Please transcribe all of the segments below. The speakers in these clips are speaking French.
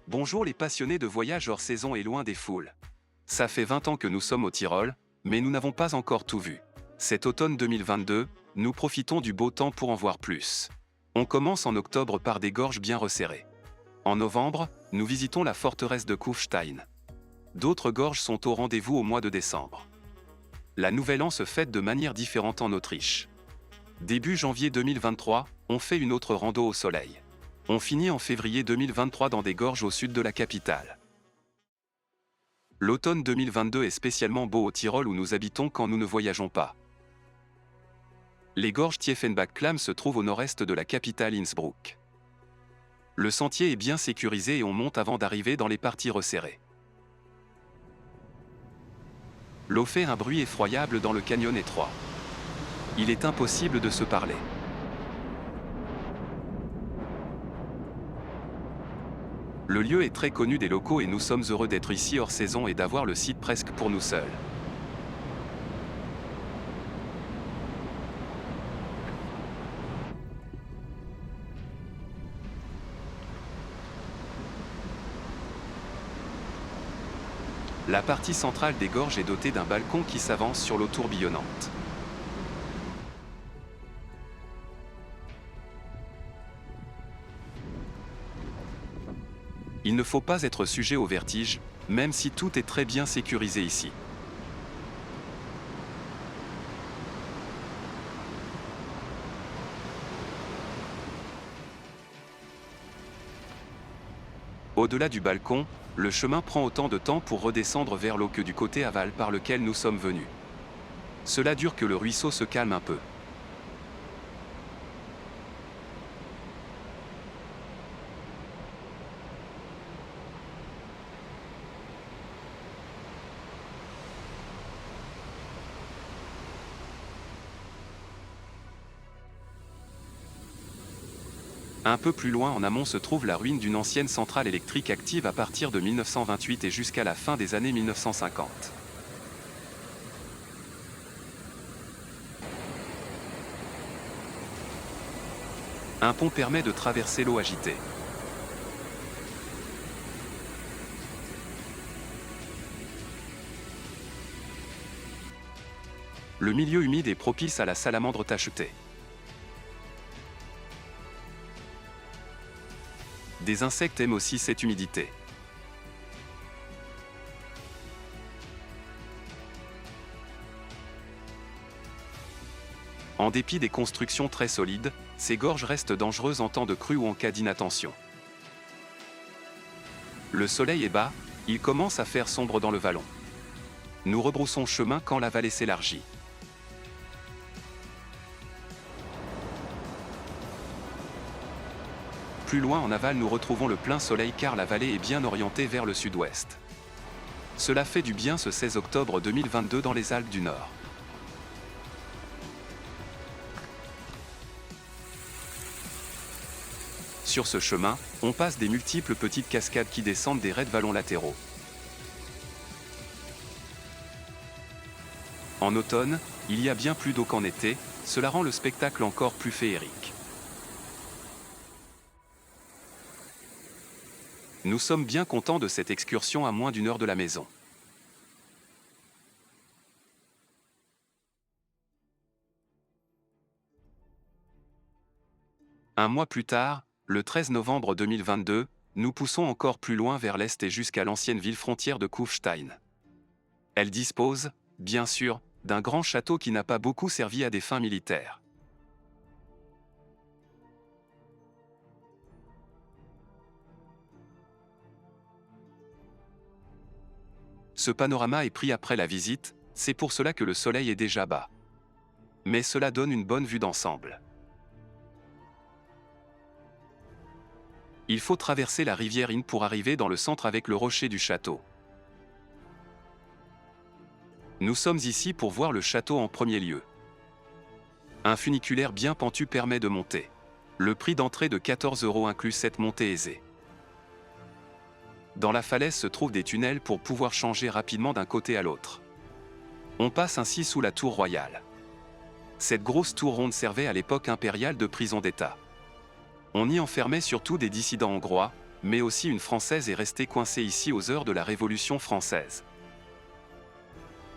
Bonjour les passionnés de voyage hors saison et loin des foules. Ça fait 20 ans que nous sommes au Tyrol, mais nous n'avons pas encore tout vu. Cet automne 2022, nous profitons du beau temps pour en voir plus. On commence en octobre par des gorges bien resserrées. En novembre, nous visitons la forteresse de Kufstein. D'autres gorges sont au rendez-vous au mois de décembre. La Nouvelle An se fête de manière différente en Autriche. Début janvier 2023, on fait une autre rando au soleil. On finit en février 2023 dans des gorges au sud de la capitale. L'automne 2022 est spécialement beau au Tyrol où nous habitons quand nous ne voyageons pas. Les gorges Tiefenbach-Klamm se trouvent au nord-est de la capitale Innsbruck. Le sentier est bien sécurisé et on monte avant d'arriver dans les parties resserrées. L'eau fait un bruit effroyable dans le canyon étroit. Il est impossible de se parler. Le lieu est très connu des locaux et nous sommes heureux d'être ici hors saison et d'avoir le site presque pour nous seuls. La partie centrale des gorges est dotée d'un balcon qui s'avance sur l'eau tourbillonnante. Il ne faut pas être sujet au vertige, même si tout est très bien sécurisé ici. Au-delà du balcon, le chemin prend autant de temps pour redescendre vers l'eau que du côté aval par lequel nous sommes venus. Cela dure que le ruisseau se calme un peu. Un peu plus loin en amont se trouve la ruine d'une ancienne centrale électrique active à partir de 1928 et jusqu'à la fin des années 1950. Un pont permet de traverser l'eau agitée. Le milieu humide est propice à la salamandre tachetée. Des insectes aiment aussi cette humidité. En dépit des constructions très solides, ces gorges restent dangereuses en temps de crue ou en cas d'inattention. Le soleil est bas, il commence à faire sombre dans le vallon. Nous rebroussons chemin quand la vallée s'élargit. Plus loin en aval nous retrouvons le plein soleil car la vallée est bien orientée vers le sud-ouest. Cela fait du bien ce 16 octobre 2022 dans les Alpes du Nord. Sur ce chemin, on passe des multiples petites cascades qui descendent des raides vallons latéraux. En automne, il y a bien plus d'eau qu'en été, cela rend le spectacle encore plus féerique. Nous sommes bien contents de cette excursion à moins d'1 heure de la maison. Un mois plus tard, le 13 novembre 2022, nous poussons encore plus loin vers l'est et jusqu'à l'ancienne ville frontière de Kufstein. Elle dispose, bien sûr, d'un grand château qui n'a pas beaucoup servi à des fins militaires. Ce panorama est pris après la visite, c'est pour cela que le soleil est déjà bas. Mais cela donne une bonne vue d'ensemble. Il faut traverser la rivière Inn pour arriver dans le centre avec le rocher du château. Nous sommes ici pour voir le château en premier lieu. Un funiculaire bien pentu permet de monter. Le prix d'entrée de 14 € inclut cette montée aisée. Dans la falaise se trouvent des tunnels pour pouvoir changer rapidement d'un côté à l'autre. On passe ainsi sous la tour royale. Cette grosse tour ronde servait à l'époque impériale de prison d'État. On y enfermait surtout des dissidents hongrois, mais aussi une Française est restée coincée ici aux heures de la Révolution française.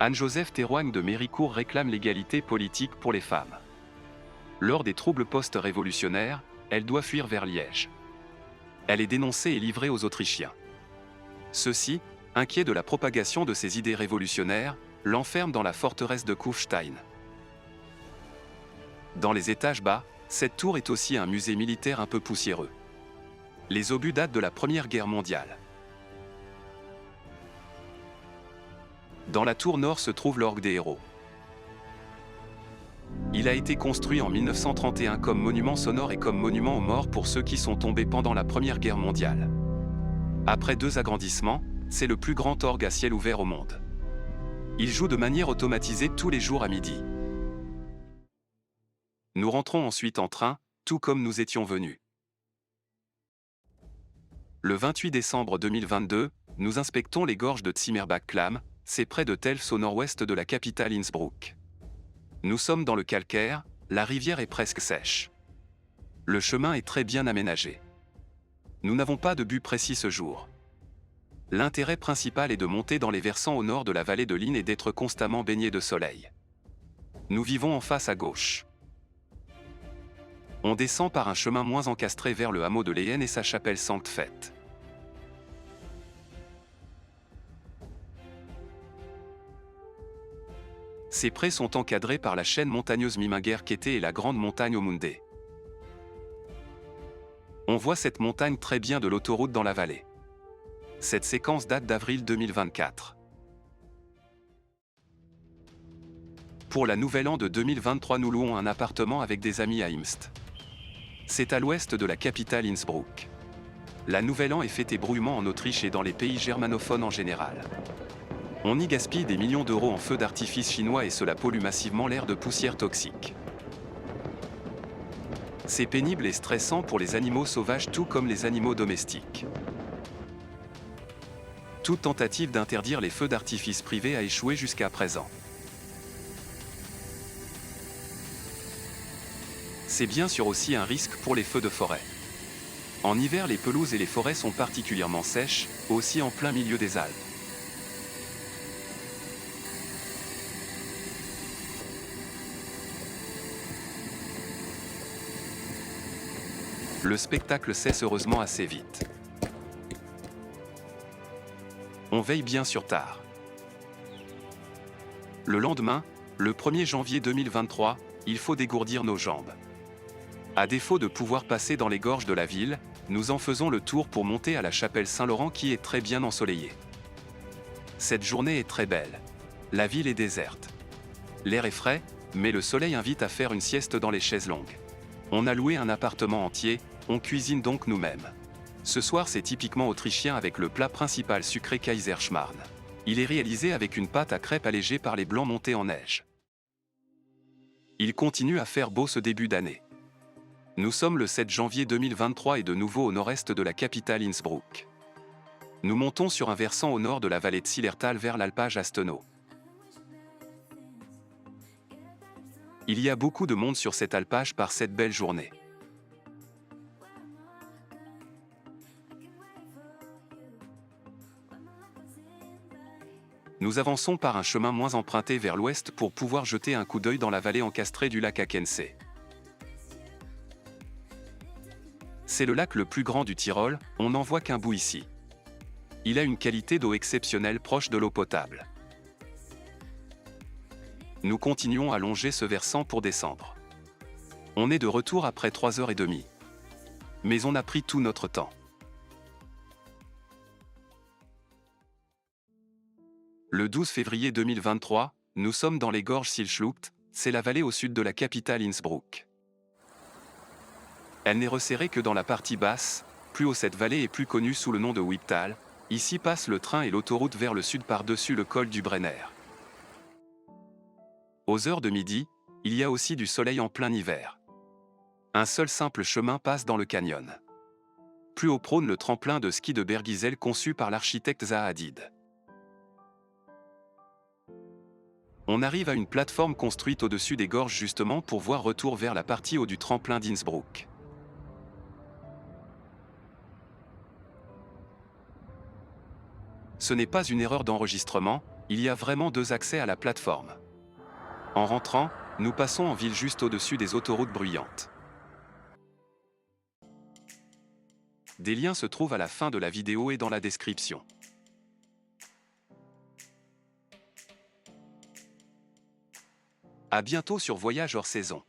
Anne-Joseph Théroigne de Méricourt réclame l'égalité politique pour les femmes. Lors des troubles post-révolutionnaires, elle doit fuir vers Liège. Elle est dénoncée et livrée aux Autrichiens. Ceux-ci, inquiets de la propagation de ses idées révolutionnaires, l'enferment dans la forteresse de Kufstein. Dans les étages bas, cette tour est aussi un musée militaire un peu poussiéreux. Les obus datent de la Première Guerre mondiale. Dans la tour nord se trouve l'orgue des héros. Il a été construit en 1931 comme monument sonore et comme monument aux morts pour ceux qui sont tombés pendant la Première Guerre mondiale. Après 2 agrandissements, c'est le plus grand orgue à ciel ouvert au monde. Il joue de manière automatisée tous les jours à midi. Nous rentrons ensuite en train, tout comme nous étions venus. Le 28 décembre 2022, nous inspectons les gorges de Zimmerbach-Klamm, c'est près de Telfs au nord-ouest de la capitale Innsbruck. Nous sommes dans le calcaire, la rivière est presque sèche. Le chemin est très bien aménagé. Nous n'avons pas de but précis ce jour. L'intérêt principal est de monter dans les versants au nord de la vallée de l'Inn et d'être constamment baigné de soleil. Nous vivons en face à gauche. On descend par un chemin moins encastré vers le hameau de Lehen et sa chapelle Sankt-Fête. Ces prés sont encadrés par la chaîne montagneuse Mimingerkette et la grande montagne Omunde. On voit cette montagne très bien de l'autoroute dans la vallée. Cette séquence date d'avril 2024. Pour la Nouvelle An de 2023, nous louons un appartement avec des amis à Imst. C'est à l'ouest de la capitale Innsbruck. La Nouvelle An est fêtée brouillement en Autriche et dans les pays germanophones en général. On y gaspille des millions d'euros en feux d'artifice chinois et cela pollue massivement l'air de poussière toxique. C'est pénible et stressant pour les animaux sauvages tout comme les animaux domestiques. Toute tentative d'interdire les feux d'artifice privés a échoué jusqu'à présent. C'est bien sûr aussi un risque pour les feux de forêt. En hiver, les pelouses et les forêts sont particulièrement sèches, aussi en plein milieu des Alpes. Le spectacle cesse heureusement assez vite. On veille bien sur tard. Le lendemain, le 1er janvier 2023, il faut dégourdir nos jambes. À défaut de pouvoir passer dans les gorges de la ville, nous en faisons le tour pour monter à la chapelle Saint-Laurent qui est très bien ensoleillée. Cette journée est très belle. La ville est déserte. L'air est frais, mais le soleil invite à faire une sieste dans les chaises longues. On a loué un appartement entier, on cuisine donc nous-mêmes. Ce soir c'est typiquement autrichien avec le plat principal sucré Kaiserschmarrn. Il est réalisé avec une pâte à crêpes allégée par les blancs montés en neige. Il continue à faire beau ce début d'année. Nous sommes le 7 janvier 2023 et de nouveau au nord-est de la capitale Innsbruck. Nous montons sur un versant au nord de la vallée de Zillertal vers l'alpage Astenau. Il y a beaucoup de monde sur cet alpage par cette belle journée. Nous avançons par un chemin moins emprunté vers l'ouest pour pouvoir jeter un coup d'œil dans la vallée encastrée du lac Akensee. C'est le lac le plus grand du Tyrol, on n'en voit qu'un bout ici. Il a une qualité d'eau exceptionnelle proche de l'eau potable. Nous continuons à longer ce versant pour descendre. On est de retour après 3h30. Mais on a pris tout notre temps. Le 12 février 2023, nous sommes dans les gorges Silschlucht, c'est la vallée au sud de la capitale Innsbruck. Elle n'est resserrée que dans la partie basse, plus haut cette vallée est plus connue sous le nom de Wipptal, ici passe le train et l'autoroute vers le sud par-dessus le col du Brenner. Aux heures de midi, il y a aussi du soleil en plein hiver. Un seul simple chemin passe dans le canyon. Plus haut prône le tremplin de ski de Bergisel conçu par l'architecte Zaha Hadid. On arrive à une plateforme construite au-dessus des gorges justement pour voir retour vers la partie haut du tremplin d'Innsbruck. Ce n'est pas une erreur d'enregistrement, il y a vraiment 2 accès à la plateforme. En rentrant, nous passons en ville juste au-dessus des autoroutes bruyantes. Des liens se trouvent à la fin de la vidéo et dans la description. À bientôt sur Voyage hors saison.